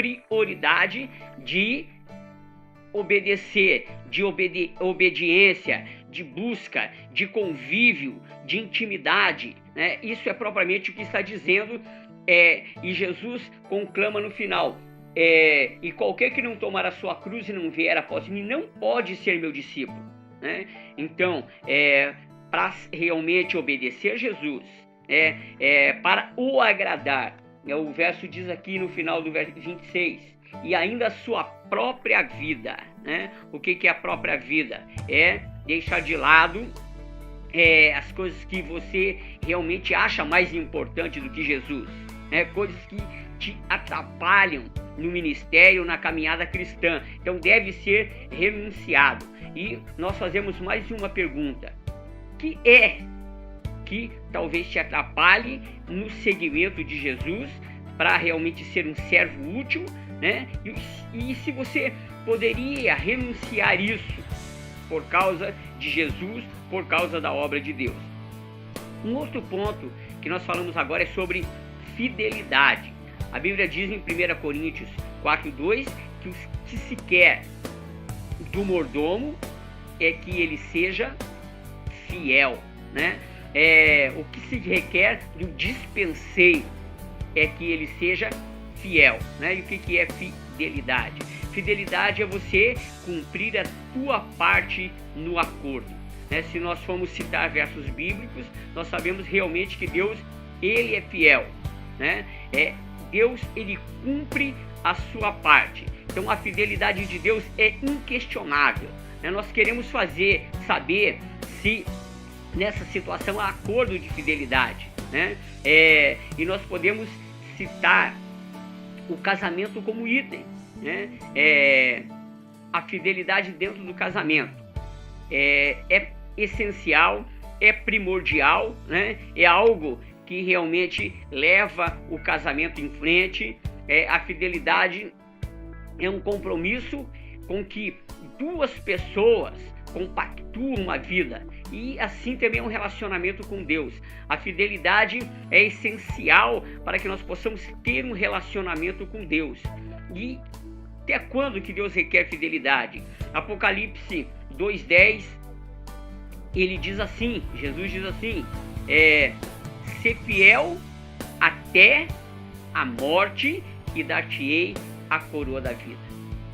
prioridade de obedecer, de obediência, de busca, de convívio, de intimidade, né? Isso é propriamente o que está dizendo, e Jesus conclama no final, e qualquer que não tomar a sua cruz e não vier após mim não pode ser meu discípulo, né? Então, para realmente obedecer Jesus, para o agradar, o verso diz aqui no final do verso 26, e ainda a sua própria vida, né? O que é a própria vida? É deixar de lado as coisas que você realmente acha mais importante do que Jesus, né? Coisas que te atrapalham no ministério, na caminhada cristã. Então deve ser renunciado. E nós fazemos mais uma pergunta: que talvez te atrapalhe no seguimento de Jesus para realmente ser um servo útil, né? E se você poderia renunciar isso por causa de Jesus, por causa da obra de Deus. Um outro ponto que nós falamos agora é sobre fidelidade. A Bíblia diz em 1 Coríntios 4:2 que o que se quer do mordomo é que ele seja fiel, né? O que se requer do dispenseiro é que ele seja fiel, né? E o que é fidelidade? Fidelidade é você cumprir a tua parte no acordo, né? Se nós formos citar versos bíblicos, nós sabemos realmente que Deus, ele é fiel, né? Deus, ele cumpre a sua parte. Então a fidelidade de Deus é inquestionável, né? Nós queremos saber se nessa situação há acordo de fidelidade, né? E nós podemos citar o casamento como item, né? A fidelidade dentro do casamento é essencial, é primordial, né? É algo que realmente leva o casamento em frente. A fidelidade é um compromisso com que duas pessoas compactuam a vida, e assim também é um relacionamento com Deus. A fidelidade é essencial para que nós possamos ter um relacionamento com Deus. E até quando que Deus requer fidelidade? Apocalipse 2:10, ele diz assim, Jesus diz assim, ser fiel até a morte e dar-te-ei a coroa da vida.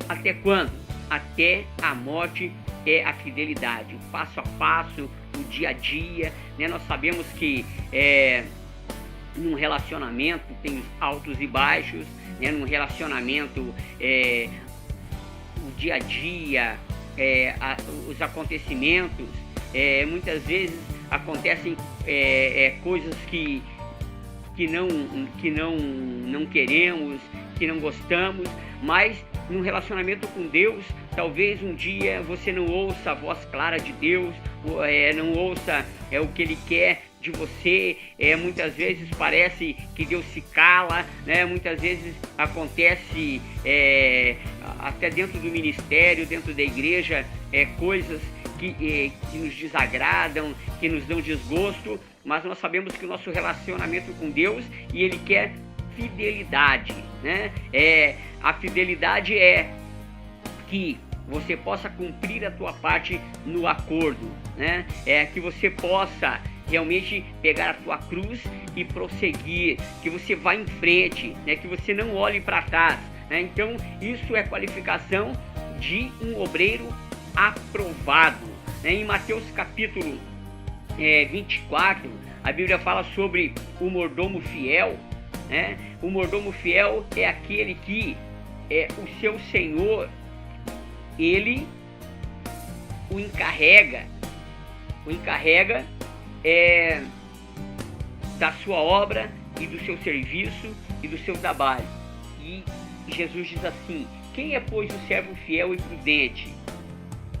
Até quando? Até a morte é a fidelidade, o passo a passo, o dia a dia, né? Nós sabemos que num relacionamento tem altos e baixos, né? Num relacionamento o dia a dia, os acontecimentos, muitas vezes acontecem coisas que não queremos, que não gostamos, mas num relacionamento com Deus, talvez um dia você não ouça a voz clara de Deus, não ouça o que Ele quer de você. Muitas vezes parece que Deus se cala, né? Muitas vezes acontece até dentro do ministério, dentro da igreja, coisas que nos desagradam, que nos dão desgosto, mas nós sabemos que o nosso relacionamento com Deus, e Ele quer fidelidade, né? A fidelidade é que você possa cumprir a tua parte no acordo, né? Que você possa realmente pegar a tua cruz e prosseguir, que você vá em frente, né? Que você não olhe para trás, né? Então isso é qualificação de um obreiro aprovado, né? Em Mateus capítulo 24, a Bíblia fala sobre o mordomo fiel, né? O mordomo fiel é aquele que o seu senhor, ele o encarrega da sua obra e do seu serviço e do seu trabalho. E Jesus diz assim: quem é, pois, o servo fiel e prudente,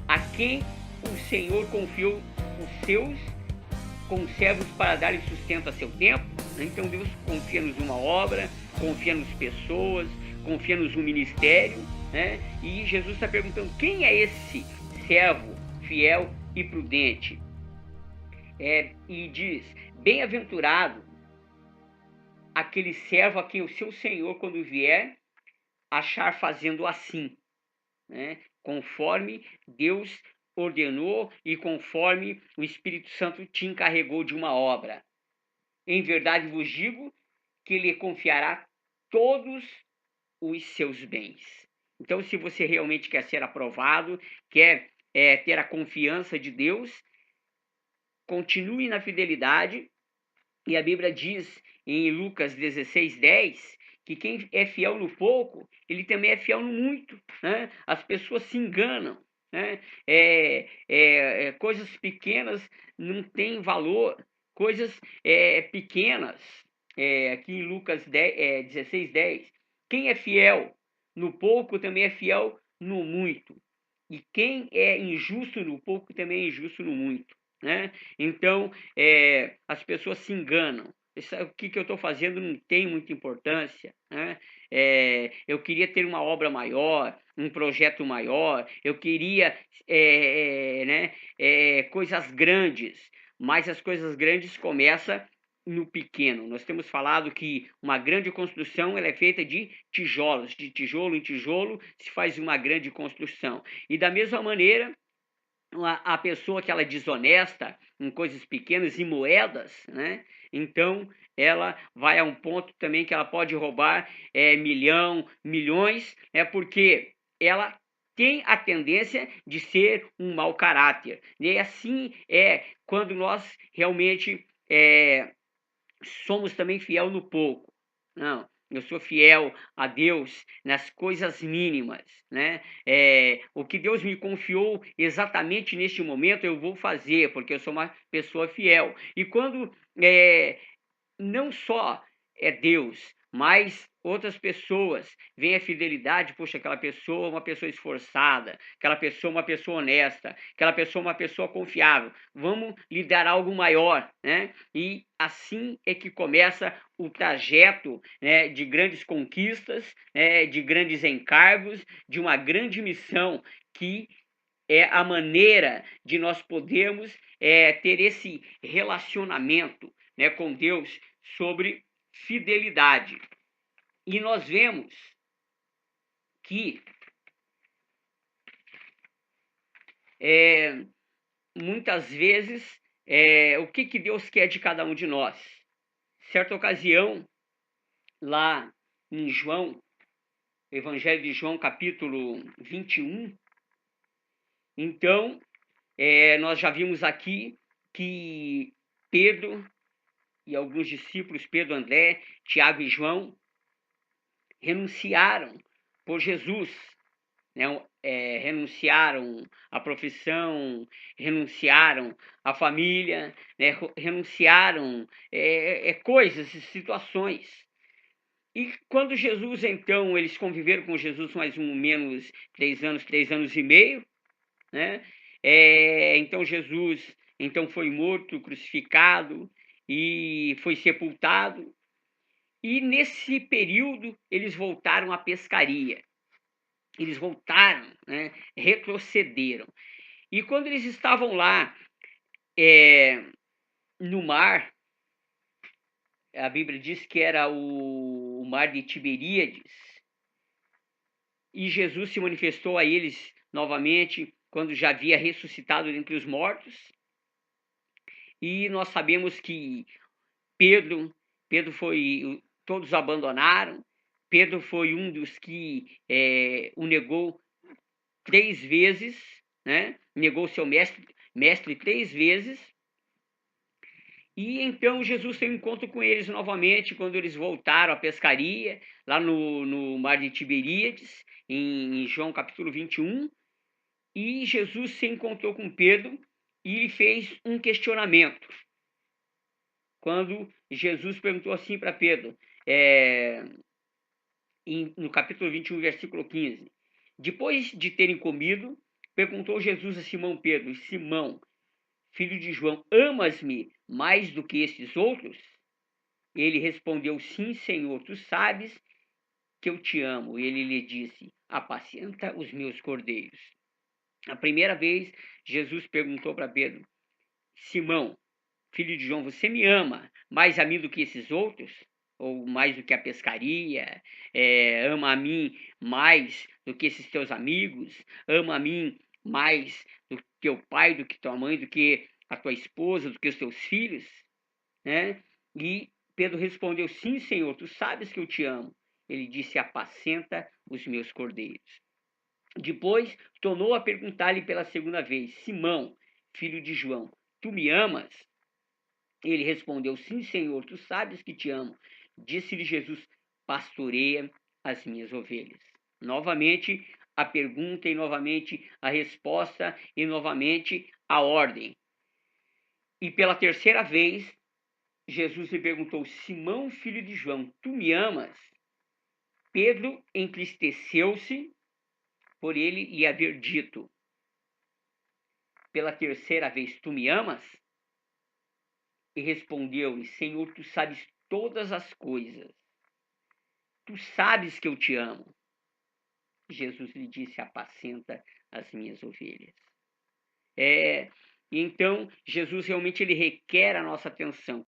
a quem o Senhor confiou os seus conservos para dar-lhe sustento a seu tempo? Então Deus confia-nos uma obra, confia-nos pessoas, confia-nos um ministério, né? E Jesus está perguntando: quem é esse servo fiel e prudente? E diz: bem-aventurado aquele servo a quem o seu Senhor, quando vier, achar fazendo assim, né? Conforme Deus ordenou e conforme o Espírito Santo te encarregou de uma obra. Em verdade vos digo que ele confiará todos os seus bens. Então, se você realmente quer ser aprovado, quer ter a confiança de Deus, continue na fidelidade. E a Bíblia diz em Lucas 16:10 que quem é fiel no pouco, ele também é fiel no muito, né? As pessoas se enganam, né? Coisas pequenas não têm valor, coisas pequenas, aqui em Lucas 16:10, quem é fiel no pouco também é fiel no muito. E quem é injusto no pouco também é injusto no muito, né? Então, as pessoas se enganam. O que eu estou fazendo não tem muita importância, né? Eu queria ter uma obra maior, um projeto maior, eu queria né, coisas grandes, mas as coisas grandes começam no pequeno. Nós temos falado que uma grande construção ela é feita de tijolos, de tijolo em tijolo se faz uma grande construção. E da mesma maneira, a pessoa que ela é desonesta em coisas pequenas, em moedas, né? Então ela vai a um ponto também que ela pode roubar milhões, porque ela tem a tendência de ser um mau caráter. E assim quando nós realmente somos também fiel no pouco. Não, eu sou fiel a Deus nas coisas mínimas, né? O que Deus me confiou exatamente neste momento eu vou fazer, porque eu sou uma pessoa fiel. E quando não só é Deus, mas outras pessoas veem a fidelidade, poxa, aquela pessoa é uma pessoa esforçada, aquela pessoa é uma pessoa honesta, aquela pessoa é uma pessoa confiável, vamos lhe dar algo maior, né? E assim é que começa o trajeto, né, de grandes conquistas, de grandes encargos, de uma grande missão que é a maneira de nós podermos ter esse relacionamento, né, com Deus sobre fidelidade. E nós vemos que muitas vezes o que Deus quer de cada um de nós. Certa ocasião, lá em João, Evangelho de João, capítulo 21, então, nós já vimos aqui que Pedro e alguns discípulos, Pedro, André, Tiago e João, renunciaram por Jesus, né? Renunciaram à profissão, renunciaram à família, né? Renunciaram coisas, situações. E quando Jesus, então, eles conviveram com Jesus mais ou menos 3 anos e meio, né? Então Jesus foi morto, crucificado e foi sepultado. E nesse período eles voltaram à pescaria. Eles voltaram, né? Retrocederam. E quando eles estavam lá no mar, a Bíblia diz que era o mar de Tiberíades, e Jesus se manifestou a eles novamente quando já havia ressuscitado dentre os mortos. E nós sabemos que Pedro todos abandonaram. Pedro foi um dos que o negou 3 vezes, né? Negou seu mestre 3 vezes. E então Jesus tem um encontro com eles novamente, quando eles voltaram à pescaria, lá no mar de Tiberíades, em João capítulo 21. E Jesus se encontrou com Pedro e lhe fez um questionamento. Quando Jesus perguntou assim para Pedro, no capítulo 21, versículo 15. Depois de terem comido, perguntou Jesus a Simão Pedro: Simão, filho de João, amas-me mais do que estes outros? Ele respondeu: Sim, Senhor, tu sabes que eu te amo. Ele lhe disse: apacenta os meus cordeiros. A primeira vez, Jesus perguntou para Pedro: Simão, filho de João, você me ama mais a mim do que esses outros? ou mais do que a pescaria, ama a mim mais do que esses teus amigos, ama a mim mais do que teu pai, do que tua mãe, do que a tua esposa, do que os teus filhos, né? E Pedro respondeu: sim, Senhor, tu sabes que eu te amo. Ele disse: apacenta os meus cordeiros. Depois tornou a perguntar-lhe pela segunda vez: Simão, filho de João, tu me amas? Ele respondeu: sim, Senhor, tu sabes que te amo. Disse-lhe Jesus: pastoreia as minhas ovelhas. Novamente a pergunta, e novamente a resposta, e novamente a ordem. E pela terceira vez, Jesus lhe perguntou: Simão, filho de João, tu me amas? Pedro entristeceu-se por ele lhe haver dito pela terceira vez: tu me amas? E respondeu-lhe: Senhor, tu sabes todas as coisas. Tu sabes que eu te amo. Jesus lhe disse: apacenta as minhas ovelhas. Então, Jesus realmente ele requer a nossa atenção.